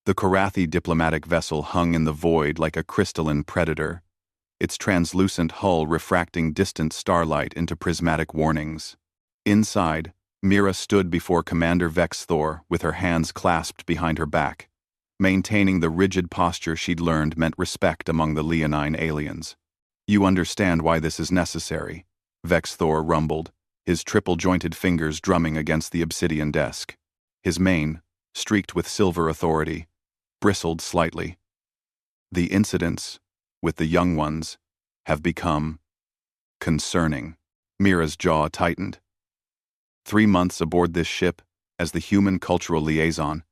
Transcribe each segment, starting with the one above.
The Korathi diplomatic vessel hung in the void like a crystalline predator, its translucent hull refracting distant starlight into prismatic warnings. Inside, Mira stood before Commander Vexthor with her hands clasped behind her back, maintaining the rigid posture she'd learned meant respect among the leonine aliens. "You understand why this is necessary," Vexthor rumbled, his triple-jointed fingers drumming against the obsidian desk. His mane, streaked with silver authority, bristled slightly. "The incidents, with the young ones, have become concerning." Mira's jaw tightened. 3 months aboard this ship as the human cultural liaison,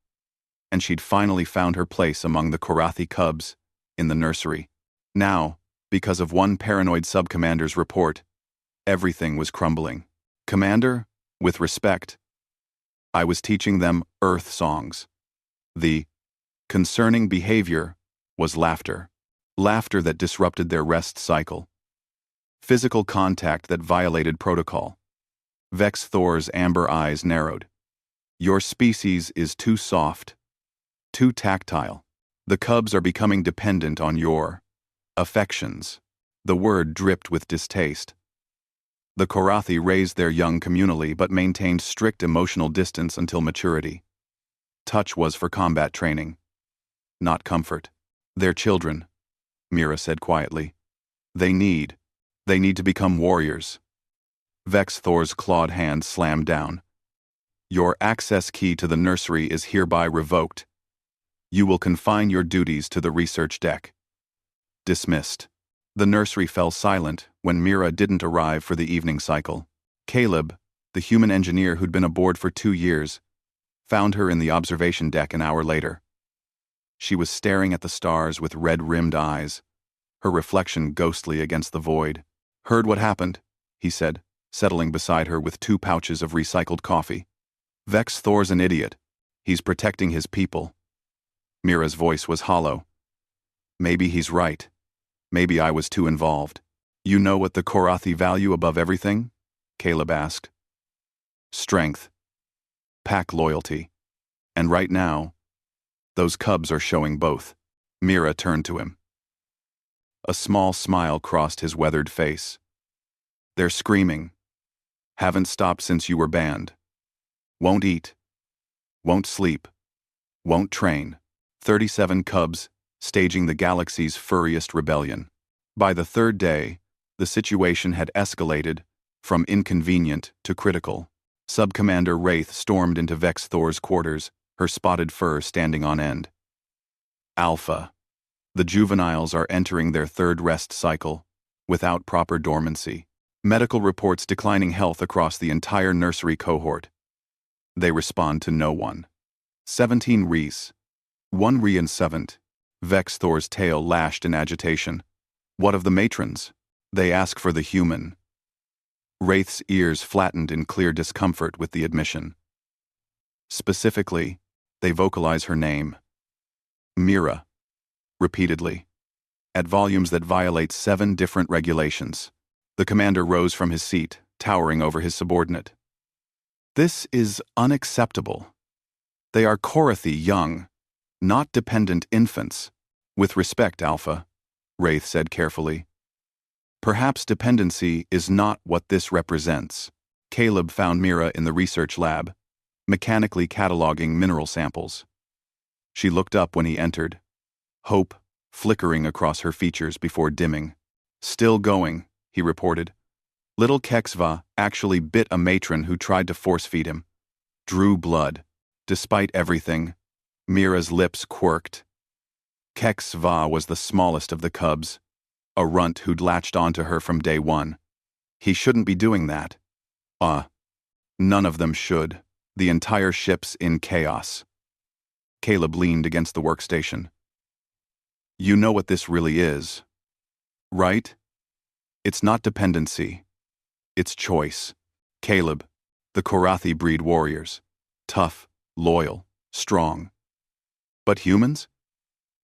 and she'd finally found her place among the Korathi cubs in the nursery. Now, because of one paranoid subcommander's report, everything was crumbling. "Commander, with respect, I was teaching them Earth songs. The concerning behavior was laughter. Laughter that disrupted their rest cycle. Physical contact that violated protocol." Vexthor's amber eyes narrowed. "Your species is too soft, too tactile. The cubs are becoming dependent on your affections." The word dripped with distaste. The Korathi raised their young communally but maintained strict emotional distance until maturity. Touch was for combat training, not comfort. "They're children," Mira said quietly. They need to become warriors." Vexthor's clawed hand slammed down. "Your access key to the nursery is hereby revoked. You will confine your duties to the research deck." Dismissed. The nursery fell silent when Mira didn't arrive for the evening cycle. Caleb, the human engineer who'd been aboard for 2 years, found her in the observation deck an hour later. She was staring at the stars with red-rimmed eyes, her reflection ghostly against the void. "Heard what happened?" he said, settling beside her with 2 pouches of recycled coffee. "Vexthor's an idiot. He's protecting his people." Mira's voice was hollow. "Maybe he's right. Maybe I was too involved." "You know what the Korathi value above everything?" Caleb asked. "Strength. Pack loyalty. And right now, those cubs are showing both." Mira turned to him. A small smile crossed his weathered face. "They're screaming. Haven't stopped since you were banned. Won't eat. Won't sleep. Won't train. 37 cubs, staging the galaxy's furriest rebellion. By the 3rd day, the situation had escalated from inconvenient to critical. Subcommander Wraith stormed into Vexthor's quarters, her spotted fur standing on end. "Alpha. The juveniles are entering their 3rd rest cycle, without proper dormancy. Medical reports declining health across the entire nursery cohort. They respond to no one. 17 Reese. 1 Re and 7. Vexthor's tail lashed in agitation. "What of the matrons? They ask for the human." Wraith's ears flattened in clear discomfort with the admission. "Specifically, they vocalize her name. Mira. Repeatedly. At volumes that violate 7 different regulations." The commander rose from his seat, towering over his subordinate. "This is unacceptable. They are Korathi young, not dependent infants." "With respect, Alpha," Wraith said carefully. "Perhaps dependency is not what this represents." Caleb found Mira in the research lab, mechanically cataloging mineral samples. She looked up when he entered, hope flickering across her features before dimming. "Still going," he reported. "Little Kexva actually bit a matron who tried to force-feed him. Drew blood. Despite everything," Mira's lips quirked. Kexva was the smallest of the cubs, a runt who'd latched onto her from day one. He shouldn't be doing that. None of them should. The entire ship's in chaos. Caleb leaned against the workstation. "You know what this really is, right? It's not dependency. It's choice. Caleb, the Korathi breed warriors. Tough, loyal, strong. But humans?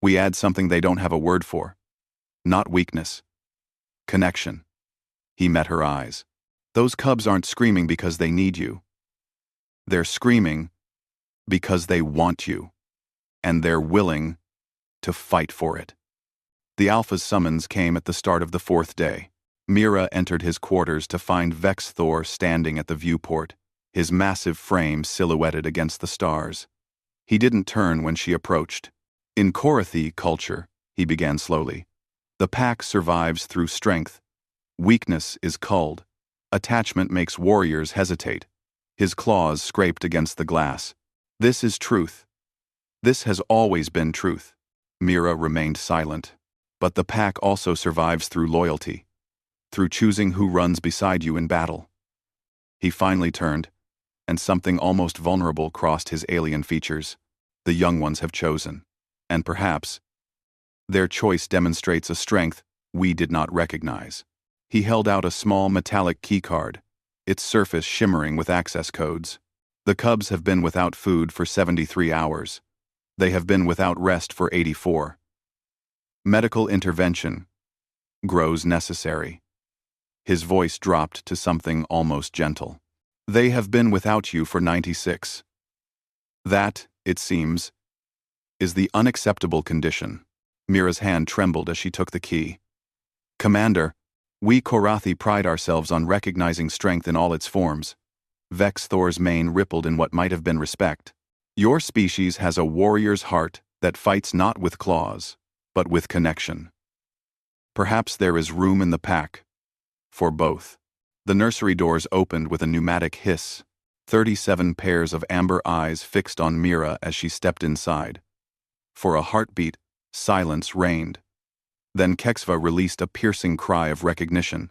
We add something they don't have a word for. Not weakness. Connection." He met her eyes. "Those cubs aren't screaming because they need you. They're screaming because they want you." and they're willing to fight for it. The Alpha's summons came at the start of the 4th day. Mira entered his quarters to find Vexthor standing at the viewport, his massive frame silhouetted against the stars. He didn't turn when she approached. In Korathi culture, he began slowly, the pack survives through strength. Weakness is culled. Attachment makes warriors hesitate. His claws scraped against the glass. This is truth. This has always been truth. Mira remained silent. But the pack also survives through loyalty, through choosing who runs beside you in battle. He finally turned, and something almost vulnerable crossed his alien features. The young ones have chosen. And perhaps, their choice demonstrates a strength we did not recognize. He held out a small metallic keycard, its surface shimmering with access codes. The cubs have been without food for 73 hours. They have been without rest for 84. Medical intervention grows necessary. His voice dropped to something almost gentle. They have been without you for 96. That, it seems, is the unacceptable condition. Mira's hand trembled as she took the key. Commander, we Korathi pride ourselves on recognizing strength in all its forms. Vexthor's mane rippled in what might have been respect. Your species has a warrior's heart that fights not with claws, but with connection. Perhaps there is room in the pack for both. The nursery doors opened with a pneumatic hiss. 37 pairs of amber eyes fixed on Mira as she stepped inside. For a heartbeat, silence reigned. Then Kexva released a piercing cry of recognition,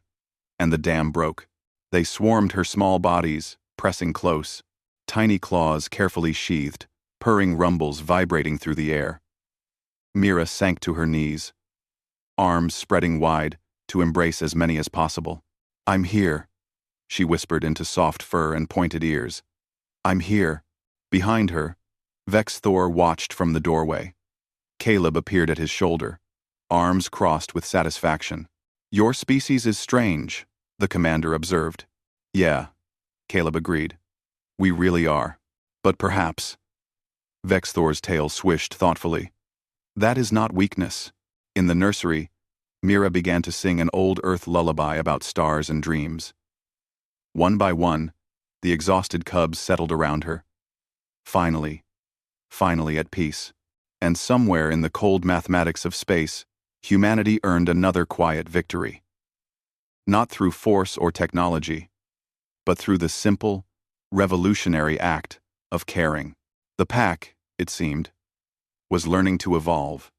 and the dam broke. They swarmed her small bodies, pressing close, tiny claws carefully sheathed, purring rumbles vibrating through the air. Mira sank to her knees, arms spreading wide to embrace as many as possible. I'm here, she whispered into soft fur and pointed ears. I'm here. Behind her, Vexthor watched from the doorway. Caleb appeared at his shoulder, arms crossed with satisfaction. Your species is strange, the commander observed. Yeah, Caleb agreed. We really are. But perhaps. Vexthor's tail swished thoughtfully. That is not weakness. In the nursery, Mira began to sing an old earth lullaby about stars and dreams. One by one, the exhausted cubs settled around her. Finally at peace. And somewhere in the cold mathematics of space, humanity earned another quiet victory. Not through force or technology, but through the simple, revolutionary act of caring. The pack, it seemed, was learning to evolve.